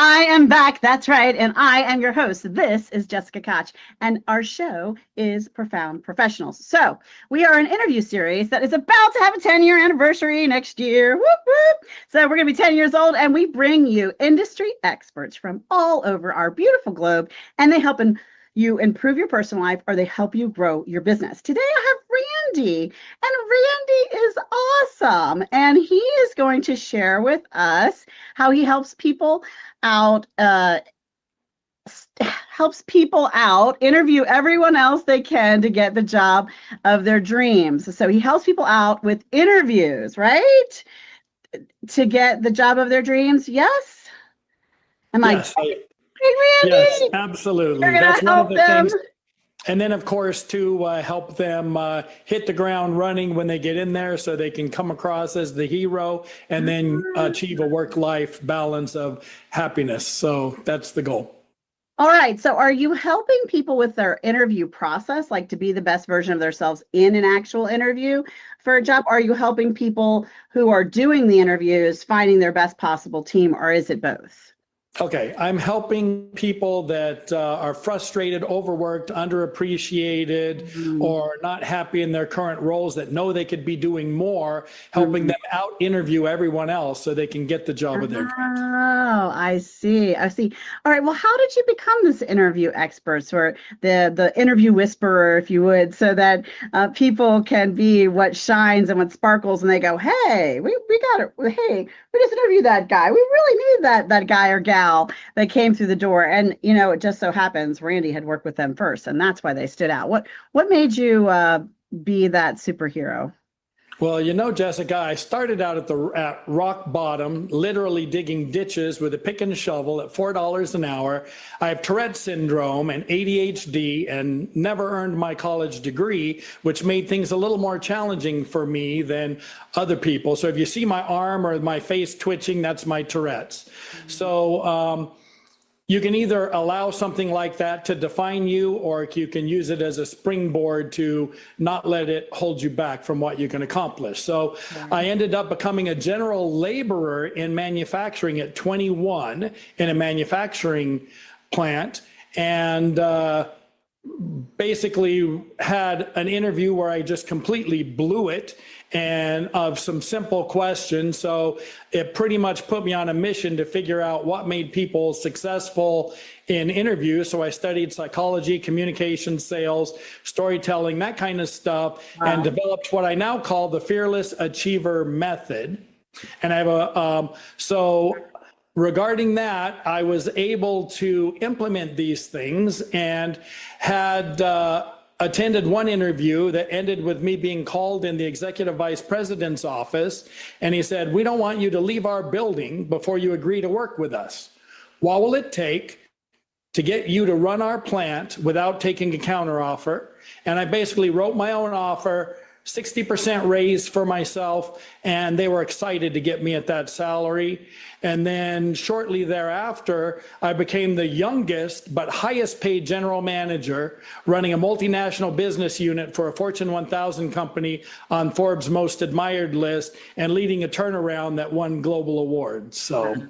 I am back. That's right. And I am your host. This is Jessica Koch, and our show is Profound Professionals. So we are an interview series that is about to have a 10-year anniversary next year. Whoop, whoop. So we're going to be 10 years old, and we bring you industry experts from all over our beautiful globe, and they help you improve your personal life, or they help you grow your business. Today I have Randy, and Randy is awesome, and he is going to share with us how he helps people out, interview everyone else they can to get the job of their dreams. So he helps people out with interviews, right? To get the job of their dreams. Yes? Am I? Yes, Hey, Randy, yes, absolutely. you're gonna That's one of help the them. things. And then, of course, to help them hit the ground running when they get in there so they can come across as the hero and then achieve a work-life balance of happiness. So that's the goal. All right. So are you helping people with their interview process, like to be the best version of themselves in an actual interview for a job? Are you helping people who are doing the interviews finding their best possible team, or is it both? Okay, I'm helping people that are frustrated, overworked, underappreciated, or not happy in their current roles that know they could be doing more, helping them out interview everyone else so they can get the job of their dreams. Oh, I see. I see. All right. Well, how did you become this interview expert, or the interview whisperer, if you would, so that people can be what shines and what sparkles, and they go, "Hey, we got it. Hey, we just interviewed that guy. We really need that guy or gal that came through the door." And it just so happens Randy had worked with them first, and that's why they stood out. What made you be that superhero? Well, Jessica, I started out at rock bottom, literally digging ditches with a pick and shovel at $4 an hour. I have Tourette syndrome and ADHD and never earned my college degree, which made things a little more challenging for me than other people. So if you see my arm or my face twitching, that's my Tourette's. So you can either allow something like that to define you, or you can use it as a springboard to not let it hold you back from what you can accomplish. So I ended up becoming a general laborer in manufacturing at 21 in a manufacturing plant, and basically had an interview where I just completely blew it, and of some simple questions. So it pretty much put me on a mission to figure out what made people successful in interviews. So I studied psychology, communication, sales, storytelling, that kind of stuff, and developed what I now call the Fearless Achiever Method. And I have so regarding that, I was able to implement these things and had attended one interview that ended with me being called in the executive vice president's office. And he said, "We don't want you to leave our building before you agree to work with us. What will it take to get you to run our plant without taking a counteroffer?" And I basically wrote my own offer, 60% raise for myself, and they were excited to get me at that salary. And then shortly thereafter, I became the youngest but highest paid general manager running a multinational business unit for a Fortune 1000 company on Forbes' most admired list, and leading a turnaround that won global awards. So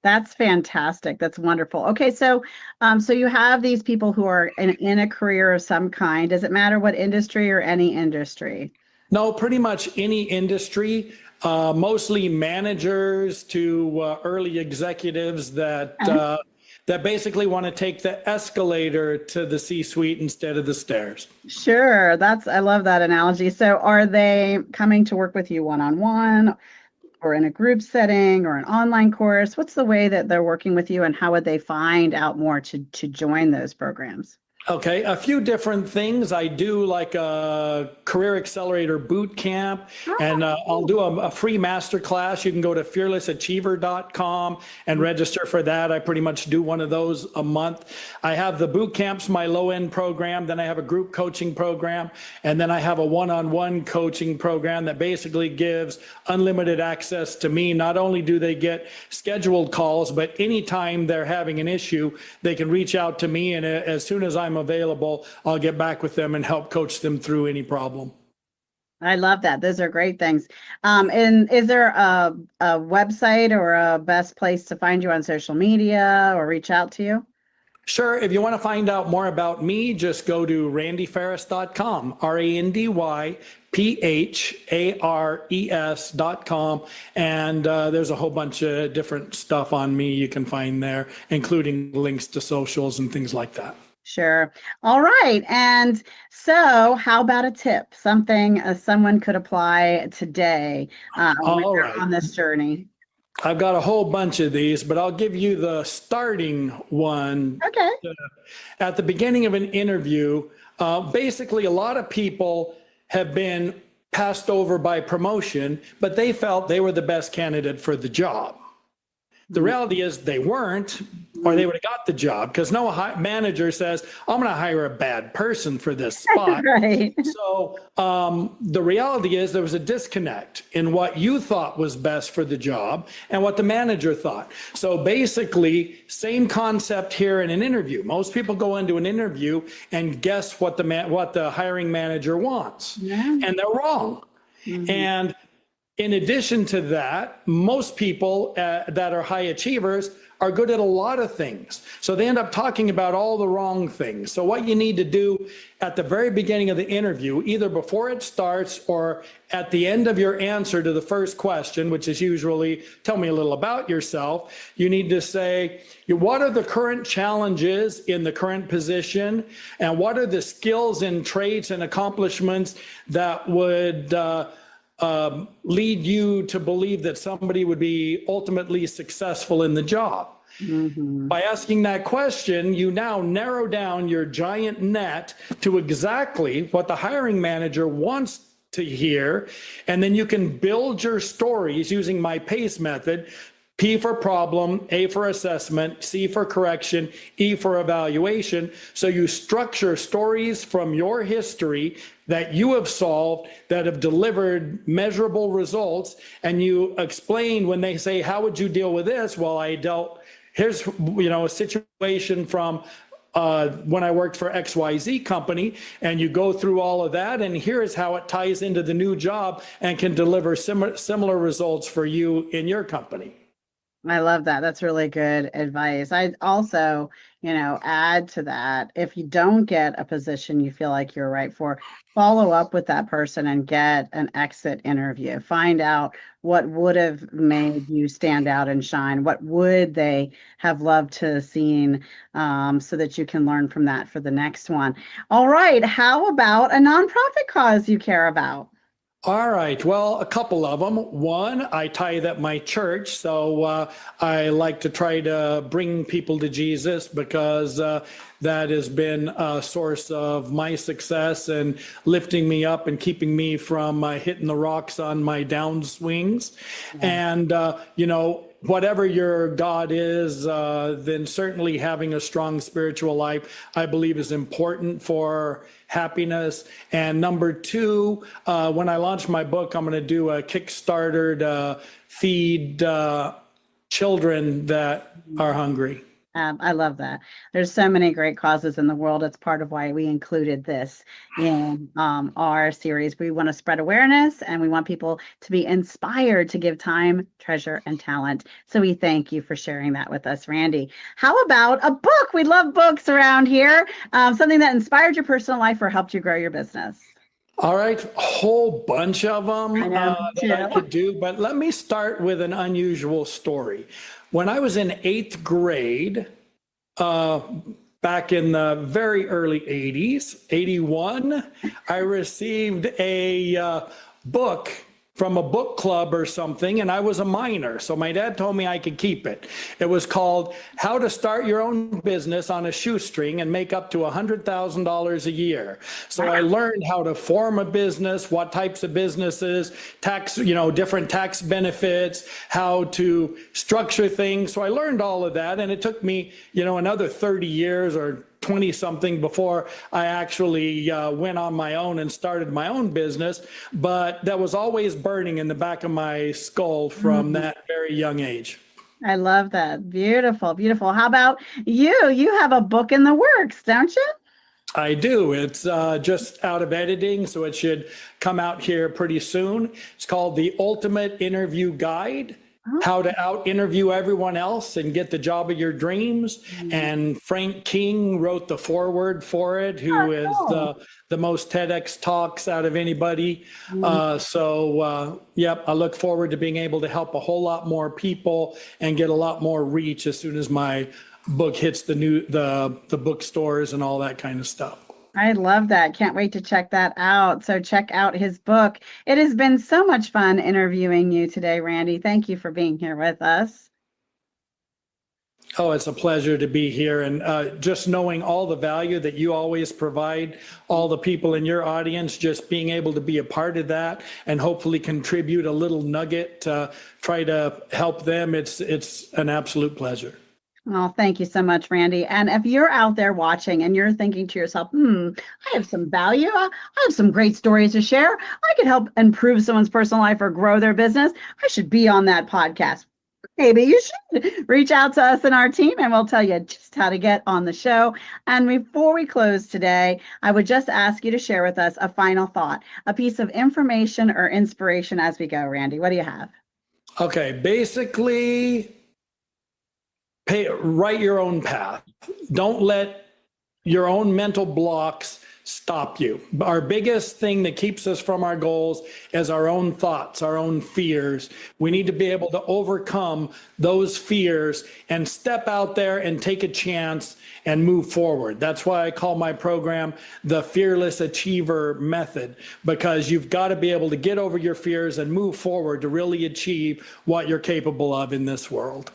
That's fantastic. That's wonderful. Okay, so so you have these people who are in a career of some kind. Does it matter what industry, or any industry? no, pretty much any industry, mostly managers to early executives that basically want to take the escalator to the C-suite instead of the stairs. Sure, I love that analogy. So are they coming to work with you one-on-one, or in a group setting, or an online course? What's the way that they're working with you, and how would they find out more to join those programs? Okay, a few different things. I do like a career accelerator boot camp, and I'll do a free master class. You can go to fearlessachiever.com and register for that. I pretty much do one of those a month. I have the boot camps, my low end program. Then I have a group coaching program, and then I have a one-on-one coaching program that basically gives unlimited access to me. Not only do they get scheduled calls, but anytime they're having an issue, they can reach out to me, and as soon as I'm available, I'll get back with them and help coach them through any problem. I love that. Those are great things. And is there a website or a best place to find you on social media or reach out to you? Sure. If you want to find out more about me, just go to randyphares.com, RandyPhares.com. And there's a whole bunch of different stuff on me you can find there, including links to socials and things like that. Sure. All right. And so, how about a tip? Something someone could apply today when All you're right. on this journey. I've got a whole bunch of these, but I'll give you the starting one. Okay. At the beginning of an interview, basically, a lot of people have been passed over by promotion, but they felt they were the best candidate for the job. The reality is they weren't, or they would have got the job, because no manager says, I'm going to hire a bad person for this spot. Right. So the reality is there was a disconnect in what you thought was best for the job and what the manager thought. So basically, same concept here in an interview. Most people go into an interview and guess what the hiring manager wants, and they're wrong. And in addition to that, most people that are high achievers are good at a lot of things. So they end up talking about all the wrong things. So what you need to do at the very beginning of the interview, either before it starts or at the end of your answer to the first question, which is usually, tell me a little about yourself, you need to say, what are the current challenges in the current position? And what are the skills and traits and accomplishments that would lead you to believe that somebody would be ultimately successful in the job? By asking that question, you now narrow down your giant net to exactly what the hiring manager wants to hear. And then you can build your stories using my PACE method. P for problem, A for assessment, C for correction, E for evaluation. So you structure stories from your history that you have solved that have delivered measurable results. And you explain when they say, how would you deal with this? Well, here's a situation from when I worked for XYZ company, and you go through all of that, and here's how it ties into the new job and can deliver similar results for you in your company. I love that. That's really good advice. I also, add to that, if you don't get a position you feel like you're right for, follow up with that person and get an exit interview. Find out what would have made you stand out and shine. What would they have loved to have seen, so that you can learn from that for the next one. All right. How about a nonprofit cause you care about? All right. Well, a couple of them. One, I tithe at my church, so I like to try to bring people to Jesus because that has been a source of my success and lifting me up and keeping me from hitting the rocks on my downswings. And, whatever your God is, then certainly having a strong spiritual life, I believe, is important for happiness. And number two, when I launch my book, I'm going to do a Kickstarter to feed children that are hungry. I love that. There's so many great causes in the world. It's part of why we included this in our series. We want to spread awareness and we want people to be inspired to give time, treasure, and talent. So we thank you for sharing that with us, Randy. How about a book? We love books around here. Something that inspired your personal life or helped you grow your business. All right, a whole bunch of them that I could do, but let me start with an unusual story. When I was in 8th grade, back in the very early 80s, 81, I received a book from a book club or something, and I was a minor, so my dad told me I could keep it. It was called How to Start Your Own Business on a Shoestring and Make Up to $100,000 a Year. So I learned how to form a business, what types of businesses, different tax benefits, how to structure things. So I learned all of that, and it took me, another 30 years or 20 something before I actually went on my own and started my own business. But that was always burning in the back of my skull from that very young age. I love that. Beautiful, beautiful. How about you? You have a book in the works, don't you? I do. It's just out of editing, so it should come out here pretty soon. It's called The Ultimate Interview Guide. How to out interview everyone else and get the job of your dreams. And Frank King wrote the foreword for it, who is the most TEDx talks out of anybody. Yep, I look forward to being able to help a whole lot more people and get a lot more reach as soon as my book hits the bookstores and all that kind of stuff. I love that. Can't wait to check that out. So check out his book. It has been so much fun interviewing you today, Randy. Thank you for being here with us. Oh, it's a pleasure to be here. And just knowing all the value that you always provide, all the people in your audience, just being able to be a part of that and hopefully contribute a little nugget to try to help them. It's an absolute pleasure. Oh, thank you so much, Randy. And if you're out there watching and you're thinking to yourself, I have some value. I have some great stories to share. I could help improve someone's personal life or grow their business. I should be on that podcast. Maybe you should reach out to us and our team, and we'll tell you just how to get on the show. And before we close today, I would just ask you to share with us a final thought, a piece of information or inspiration as we go. Randy, what do you have? Okay, basically, write your own path. Don't let your own mental blocks stop you. Our biggest thing that keeps us from our goals is our own thoughts, our own fears. We need to be able to overcome those fears and step out there and take a chance and move forward. That's why I call my program the Fearless Achiever Method, because you've got to be able to get over your fears and move forward to really achieve what you're capable of in this world.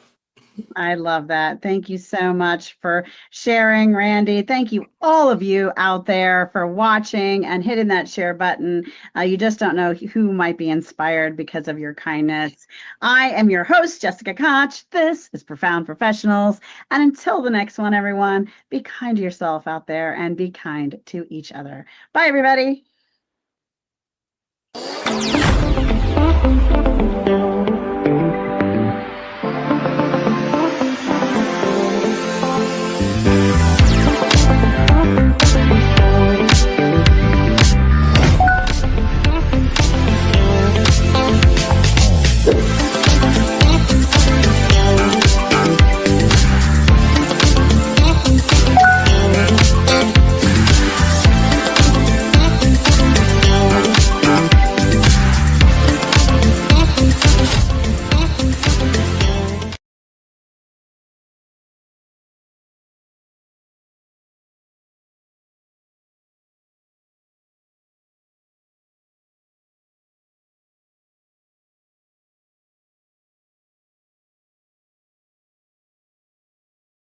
I love that. Thank you so much for sharing, Randy. Thank you, all of you out there, for watching and hitting that share button. You just don't know who might be inspired because of your kindness. I am your host, Jessica Koch. This is Profound Professionals. And until the next one, everyone, be kind to yourself out there and be kind to each other. Bye, everybody.